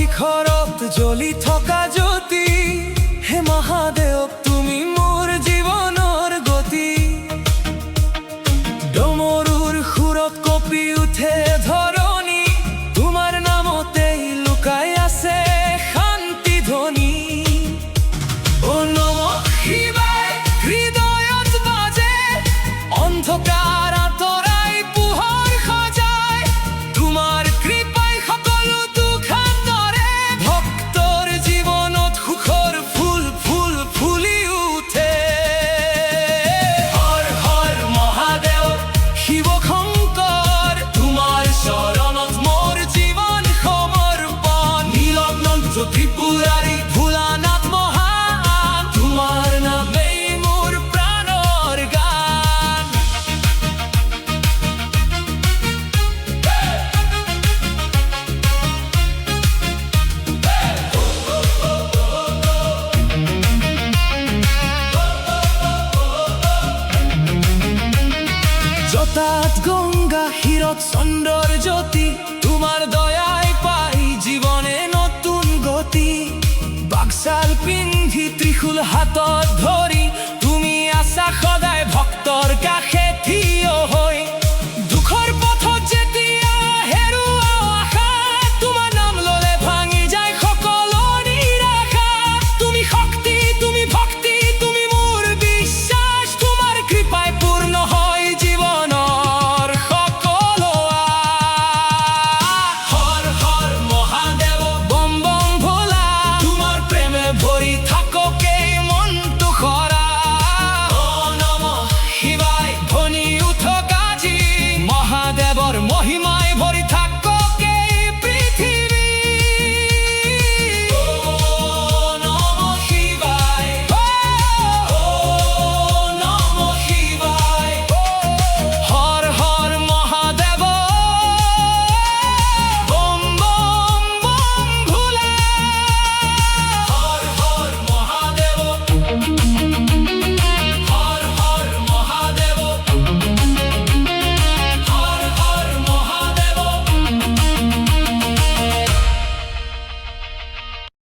শিখৰত জ্বলি থকা জ্যোতি। হে মহাদেৱ তুমি মোৰ জীৱনৰ গতি। ডমৰুৰ সুৰত কঁপি উঠে ধৰণি, তোমাৰ নামতেই লুকাই আছে শান্তি ধ্বনি। ও নমঃ শিৱায় হৃদয়ত বাজে, অন্ধকাৰ আঁতৰাই পোহৰ সজায়। তোমাৰ কৃপাই সকলো দুখ আঁতৰে, ভক্তৰ জীৱনত সুখৰ ফুল ফুল ফুলি উঠে। হৰ হৰ মহাদেৱ শিৱ শংকৰ, তোমাৰ চৰণত মোৰ জীৱন সমৰ্পণ। নীলকণ্ঠ ত্ৰিপুৰাৰী ভোলানাথ মহান, তোমাৰ নামেই মোৰ প্ৰাণৰ গান। জটাত গংগা শিৰত চন্দ্ৰৰ জ্যোতি, তোমাৰ দয়াই পাই জীৱনে নতুন গতি। বাকছাল পিন্ধি ত্ৰিশূল হাতত ধৰি তুমি আছা সদায়